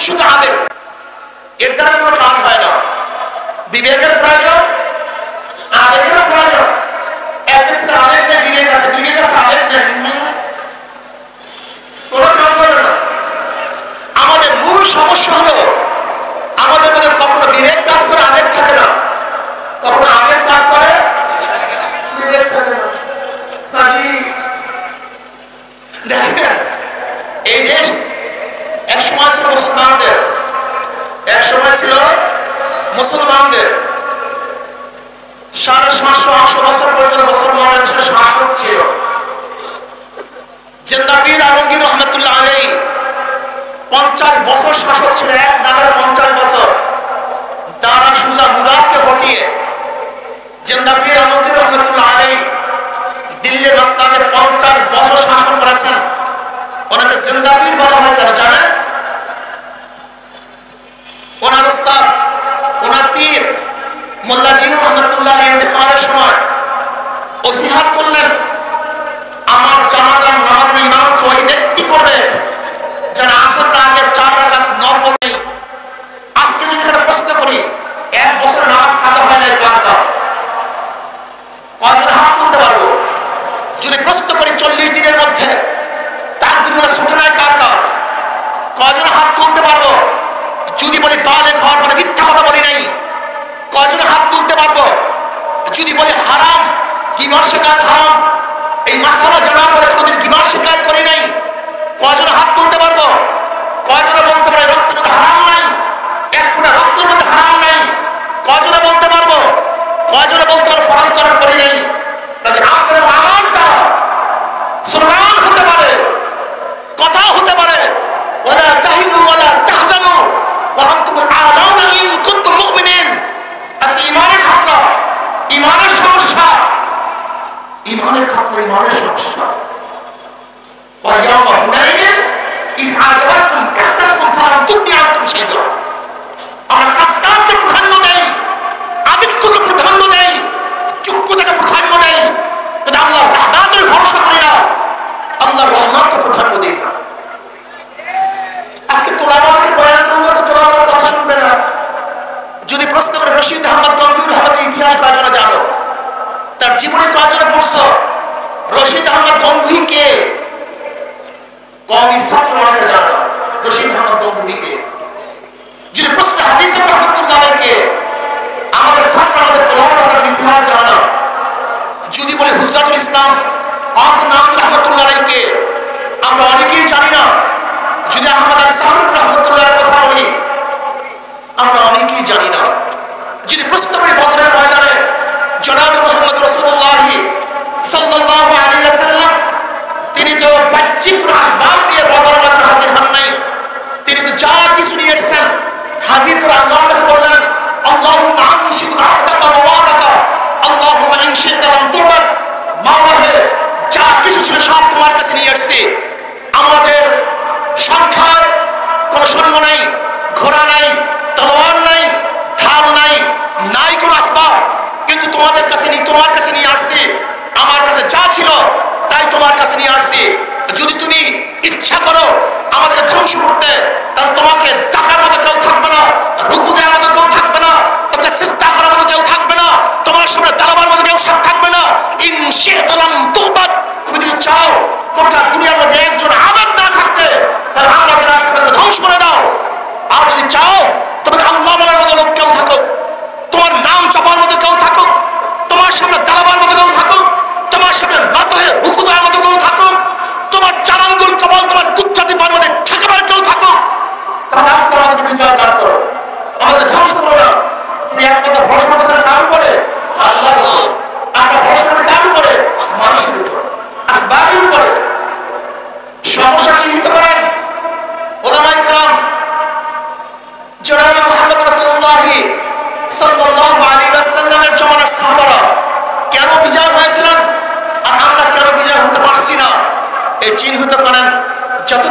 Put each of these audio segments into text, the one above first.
শুধু আবেগ, এর দ্বারা কোনো কাজ হয় না। বিবেকের প্রয়োজন, আবেগের প্রয়োজন। একদিকে আবেগ নেই, বিবেক আছে, বিবেক আছে, আবেগ নেই, কোনো কাজ হবে না। আমাদের মূল সমস্যা হলো আমাদের মধ্যে কখনো বিবেক কাজ করে, আবেগ থাকে না, কখনো আবেগ কাজ করে, বিবেক থাকে না। দেখেন, এই দেশ এক সময় ছিল মুসলমানদের, এক সময় ছিল মুসলমানদের। 750-800 বছর পর্যন্ত মুসলমানের দেশে শাসক ছিল। জিন্দাপীর আলমগীর রহমতুল্লাহ আলাইহি 50 বছর শাসক ছিল, এক নাগারে 50 বছর। দারা সুজা মুরাদকে হটিয়ে জিন্দাপীর আলমগীর রহমতুল্লাহ আলাইহি দিল্লির রাস্তাতে 50 বছর শাসন করেছেন। ওনাকে জিন্দাপীর বলা হয় কেন জানেন? ওনার উস্তাদ, ওনার পীর মোল্লা জিয়াউর রহমতুল্লাহ ইন্তেকালের সময় ওসিহাত করলেন, আমার জানাজার নামাজে ইমামত ওই ব্যক্তি করবে যারা আসরের আগে 4 রাকাত নফল নেই। আজকে যদি এখানে প্রশ্ন করি, 1 বছর নামাজ কাজা হয় না, কাজা কয়জন হাত তুলতে পারবো? যদি প্রশ্ন করি 40 দিনের মধ্যে তাকবীরুল্লাহ ছুটে নাই কার কার, কয়জন হাত তুলতে পারবো? যদি বলি বালেগ হওয়ার মানে মিথ্যা কথা বলি নাই, কয়জন হাত তুলতে পারবো? যদি বলি হারাম, গীবত শিকায়ত হারাম, এই মাসআলা জানার পরে কোনোদিন গীবত শিকায়ত করি নাই, কয়জন হাত তুলতে পারবো? কয়জন বলতে পারে রক্তের মধ্যে হারাম নাই, এক ফোঁটা রক্তের মধ্যে হারাম নাই, কয়জন বলতে পারবো? কয়জন বলতে পারবো ফরজ করার করি নাই? কাজে আপনার আমানটা সুবহান হতে পারে, কথা হতে পারে, ওয়ালা তাহিনু ওয়ালা তাহজানু ওয়া আনতুমুল আ'লাউনা ইন কুনতুম মুমিনিন। আজকে ঈমানের খাতনা, ঈমানের সমস্যা, ঈমানের খাতনা, ঈমানের সমস্যা। ওয়া ইয়াওমা হুনাইন ইন আ'জাবাতকুম কাসরাতুকুম ফালাম তুগনি আনকুম শাইআ। আমরা কাসরাতকে প্রাধান্য দেই, আধিক্যকে প্রাধান্য দেই, যোগ্যতাকে প্রাধান্য দেই, কিন্তু আল্লাহর রহমতের ভরসা করি না, আল্লাহর রহমতকে প্রাধান্য দিই না। আজকে তোলাবাকে বয়ান করলে তো তোলাবার কথা শুনবে না। যদি প্রশ্ন করে রশিদ আহমদ গঙ্গুর রহমতের ইতিহাস কয়জনে জানো, তার জীবনে কয়জনে পড়ছো? রশিদ আহমদ গঙ্গুই কে? কওমি ছাত্র অনেকে জানো রশিদ আহমদ গঙ্গুই কে। যদি প্রশ্ন হাজিজ রহমতুল্লাহ কে, আমাদের ছাত্র আমাদের তোলাবার ইতিহাস জানো না। যদি বলি হুজরাতুল ইসলাম রহমতুল্লাহ কে, আমরা অনেকেই জানি না। যদি আহমদ আলী সাহারুর রহমতুল্লাহর কথা বলি, আমরা অনেকেই জানি না। যদি প্রশ্ন করি বদরের ময়দানে জনাব মুহাম্মদ রাসূলুল্লাহ সাল্লাল্লাহু আলাইহি ওয়াসাল্লাম, তিনি তো বাহ্যিক আসবাব দিয়ে বদরের ময়দানে হাজির হন নাই, তিনি তো যা কিছু নিয়ে এসেছেন হাজির করে আল্লাহর কাছে বললেন, আল্লাহুম্মা আনশিদ আবদাকা ওয়া ওয়াদাকা, আল্লাহুম্মা আনশিদ লাম তুবাদ। মাওলা হে, যা কিছু ছিল সব তোমার কাছে নিয়ে আসছি। আমাদের সংখ্যার কোন সৈন্য নাই, ঘোড়া নাই, তলোয়ার নাই, ঢাল নাই, নাই কোন আসবাব, কিন্তু তোমাদের কাছে তোমার কাছে নিয়ে আসছি। আমার কাছে যা ছিল তাই তোমার কাছে নিয়ে আসছি। যদি তুমি ইচ্ছা করো আমাদেরকে ধ্বংস করতে, তাহলে তোমাকে ডাকার মতো কেউ থাকবে না, রুকু দেওয়ার মতো কেউ থাকবে না, তোমাকে সিজদা করার মতো কেউ থাকবে না, তোমার সামনে দাঁড়াবার মতো কেউ থাকবে না। ইন শি'তা লাম তুবাদ, তুমি যদি চাও গোটা দুনিয়ার মধ্যে একজন আবাদ না থাকতে, তাহলে আমরা যারা আসতে ধ্বংস করে দাও। আর যদি চাও তোমাকে আল্লাহ বলার মতো লোক কেউ থাকুক, তোমার নাম জপার মতো কেউ থাকুক, তোমার সামনে দাঁড়াবার মতো কেউ থাকুক, তোমার সামনে নত হয়ে রুকু দেওয়ার মতো কেউ থাকুক, তোমার চার আঙ্গুল কপাল তোমার কুত্রাতি পার মধ্যে ঠেকাবার কেউ থাকুক, তাহলে আজকে আমাদের বিজয় দান করো, আমাদের ধ্বংস করো না। তুমি একমাত্র ভরসা ছাড়া কাম করে আল্লাহ, আমরা ভরসা কাম করে মানুষের উপর, আসবাবের উপরে। সমস্যা চিহ্নিত করেন উলামায়ে কেরাম। জনাব মুহাম্মদ রাসূলুল্লাহ সাল্লাল্লাহু আলাইহি ওয়াসাল্লামের জামানার সাহাবারা কেন বিজয় হয়েছিলেন আর আমরা কেন বিজয় হতে পারছি না, এই চিহ্নিত করেন। যত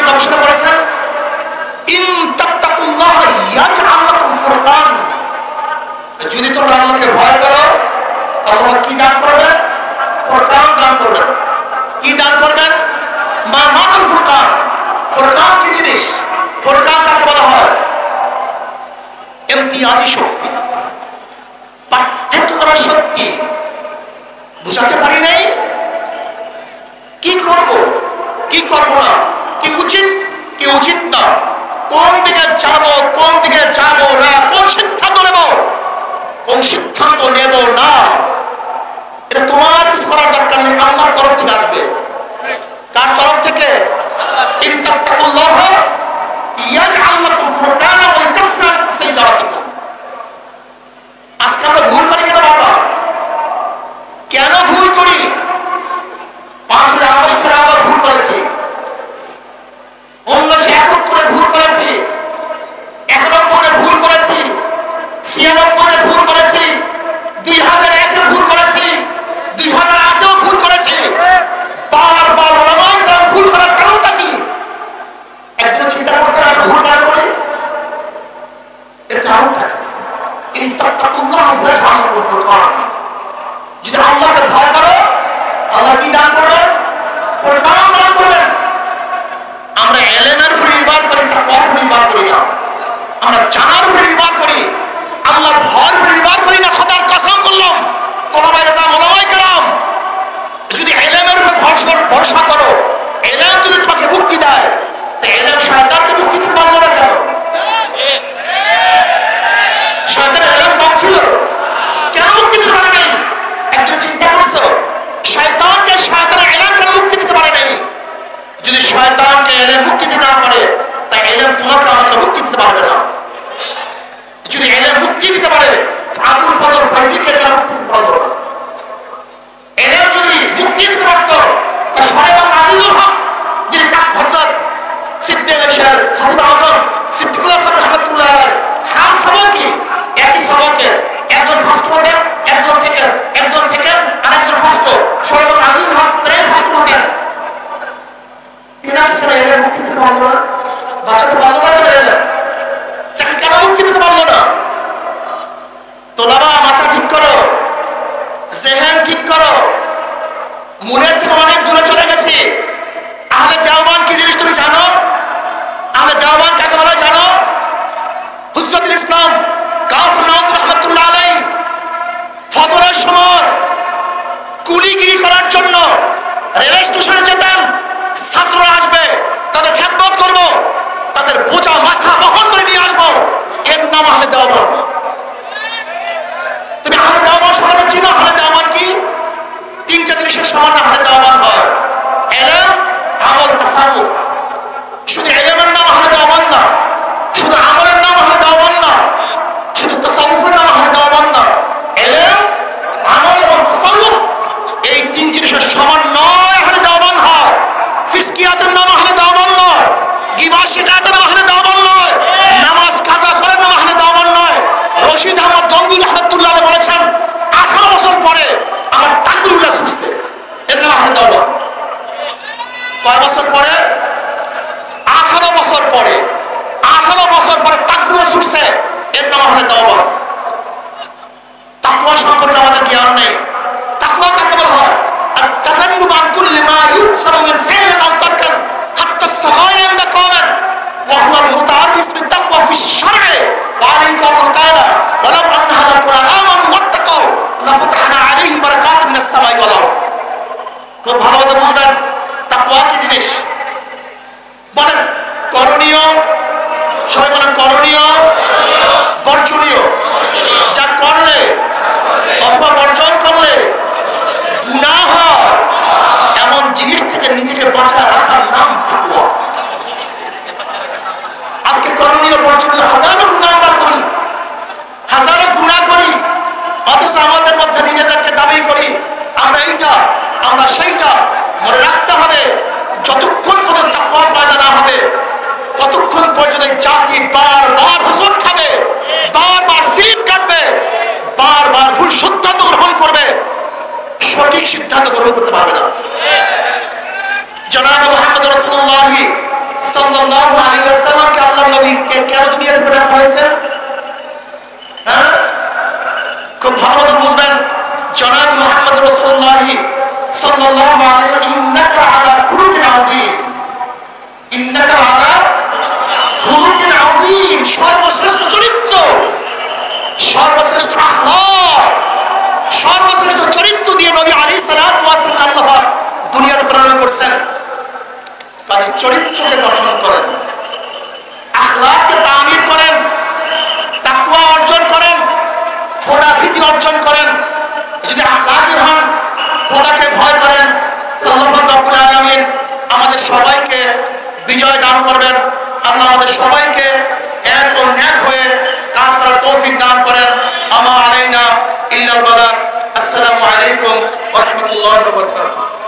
গবেষণা করেছেন, ইন তাত্তাকুল্লাহ ইয়াজআল লাকুম ফুরকান, যদি তোমরা আল্লাহকে ভয় করো আল্লাহ কি দান করবেন? ফুরকান দান করবেন। কি দান করবেন? মা মানাল ফুরকান। ফুরকান কি জিনিস? ফুরকান কাকে বলা হয়? ইমতিয়াজি শক্তি, পার্থক্য করার শক্তি। বুঝাতে পারি নাই? কি করব কি করব না, কি উচিত কি উচিত না, কোন দিকে যাব কোন দিকে যাব না, কোন সিদ্ধান্ত নেব কোন সিদ্ধান্ত নেব না, এটা তোমার কিছু করার দরকার নেই, আল্লাহর তরফ থেকে আসবে। কার তরফ থেকে? ইন তাত্তাকুল্লাহ ইয়াজআল লাকুম ফুরকানা ওয়া ইয়াকফির সাইয়্যাতিকুম। আজকে আমরা ভুল করি কেন বাবা? কেন ভুল করি? 5 আগস্টের আবার ভুল করেছি, 1971 ভুল করেছি, 91 ভুল করেছি, 96 ভুল করেছি, 2001 ভুল করেছি, 2008 ভুল করেছি। বারবার ওলামায়ে ভুল করার কারণটা কি? একদিন চিন্তা করছেন আমরা ভুল কেন করি? এর কারণটা কি? ইন তাত্তাকুল্লাহ ইয়াজআল লাকুম ফুরকান। যদি আল্লাহকে ভয় করো আল্লাহ কি দান করবেন? ফুরকান দান করবেন। আমরা ইলমের উপর নির্ভর করি, তাকওয়ার উপর নির্ভর করি না। আমরা জানার উপর নির্ভর করি, আল্লাহর ভয়ের উপর নির্ভর করি না। খোদার কসম করলাম, তোলাবায়ে ইলম ওলামায়ে কেরাম, যদি ইলমের উপর ভরসা করো, ইলম যদি তোমাকে মুক্তি দেয়, তো ইলম শয়তানকে মুক্তি দিতে পারলো না কেন? শয়তানের ইলম কম ছিল, কেন মুক্তি দিতে পারে নাই? একদিন চিন্তা করছো শয়তানকে শয়তানের ইলম কেন মুক্তি দিতে পারে নাই? যদি শয়তানকে ইলম মুক্তি দিতে না পারে, তাই ইলম তোমাকে আমাকে মুক্তি দিতে পারবে না। যদি ইলম মুক্তি দিতে পারে, আবুল ফজল ফাইজিকে ইলম মুক্তি দিতে পারবে না। ইলম যদি মুক্তি দিতে পারতো, তা শরীয়ত আজিজুল হক যিনি হযরত সিদ্দিক শের খালিফা আযম সিদ্দিকুল্লাহ সাহেব রাহমাতুল্লাহ আলাইহি হার সবকে একই সবকে একজন ফার্স্ট হতেন, একজন সেকেন্ড আর একজন ফার্স্ট। শরীয়ত আজিজুল হক প্রেম ফার্স্ট হতেন। ইলম মুক্তি দিতে পারলো না, বাঁচাতে পারলো না। তাকে কেন মুক্তি দিতে পারলো না? তোলাবা মাথা ঠিক করো, জেহেন ঠিক করো, মনের থেকে অনেক দূরে চলে গেছি। আহলে দেওবান কি জিনিস তুমি জানো? আহলে দেওবান কাকে বলা জানো? হুজ্জাতুল ইসলাম কাসিম নাওয়াবী রাহমাতুল্লাহ আলাইহি ফজরের সময় কুলিগিরি করার জন্য রেল স্টেশনে যেতেন। ছাত্ররা আসবে, তাদের খেদমত করবো, তাদের বোঝা মাথা বহন করে নিয়ে আসবো, এর নাম আহলে দেওবান। তুমি আহলে দেওবান সবাই চিনো? আহলে দেওবান কি? 3টা জিনিসের সমান আহলে দেওবান হয়: ইলম, আমল, তাসাউফ। শুধু ইলমের নাম আহলে দেওবান না, শুধু আমলের নাম আহলে দেওবান না, শুধু তাসাউফের নাম আহলে দেওবান না। ইলম, আমল এবং তাসাউফ এই 3 জিনিসের সমন্বয় আহলে দেওবান হয়। ফিসকিয়াতের নাম আহলে দেওবান নয়, গীবত শিকায়তের নাম আহলে দেওবান নয়, নামাজ কাজা করার নাম আহলে দেওবান নয়। রশিদ আহমদ গঙ্গুহি রাহমাতুল্লাহ আলাইহি বলেছেন, 18 বছর পরে আমার টাকরুটা ছুটছে, এর নাম আহলে দেওবান। কয় বছর পরে? 18 বছর পরে। 18 বছর পরে টাকরুটা ছুটছে, এর নাম আহলে দেওবান। তাকওয়া সম্পর্কে আমাদের জ্ঞান নেই। তাকওয়া কাকে বলা হয়? التذنب عن كل ما يحصل من فعل او ترك حتى الصغائر عند قوم وهو المتعرض بالتقوى في الشرع وعليه قوله تعالى ولو ان اهل القرى امنوا واتقوا لفتحنا عليهم بركات من السماء والارض। খুব ভালোভাবে বুঝবেন তাকওয়া কি জিনিস। বলেন করণীয়, সবাই বলেন করণীয়, বর্জনীয়। যা করলে অথবা বর্জন করলে গুনাহ হয়, এমন জিনিস থেকে নিজেকে বাঁচায় রাখার নাম তাকওয়া। আজকে করণীয় বর্জনীয় হাজারো গুনাহ আমরা করি, হাজারো গুনাহ করি, অথচ আমাদের মধ্যে নিজেদেরকে দাবি করি আমরা এইটা আমরা সেইটা। মনে রাখতে হবে, যতক্ষণ পর্যন্ত তাকওয়া পয়দা না হবে, ততক্ষণ পর্যন্ত জাতি বারবার হোঁচট খাবে, বারবার সিট কাটবে, বারবার ভুল সিদ্ধান্ত গ্রহণ করবে, সঠিক সিদ্ধান্ত গ্রহণ করতে পারবে না। জনাব মুহাম্মদ রাসূলুল্লাহ মুহাম্মদুর রাসূলুল্লাহ সাল্লাল্লাহু আলাইহি ওয়া সাল্লাম ইন্নাকা আলা খুলুকিন আযীম, ইন্নাকা আলা খুলুকিন আযীম, সর্বশ্রেষ্ঠ চরিত্র, সর্বশ্রেষ্ঠ আখলাক, সর্বশ্রেষ্ঠ চরিত্র দিয়ে নবী আলাইহিস সালাতু ওয়াস সালাম আল্লাহ দুনিয়াতে প্রেরণ করছেন। তাদের চরিত্রকে গঠন করেন, আখলাককে তামির করেন, তাকওয়া অর্জন করেন, খোদা ভীতি অর্জন করেন। যদি আখলাকি হন, খোদাকে ভয় করেন, আল্লাহ রাব্বুল আলামিন আমাদের সবাইকে বিজয় দান করবেন। আল্লাহ আমাদের সবাইকে এক ও ন্যাক হয়ে কাজ করার তৌফিক দান করেন। আমা আলাইনা ইল্লাল বালাগ। আসসালামু আলাইকুম ওয়া রাহমাতুল্লাহি ওয়া বারাকাতুহু।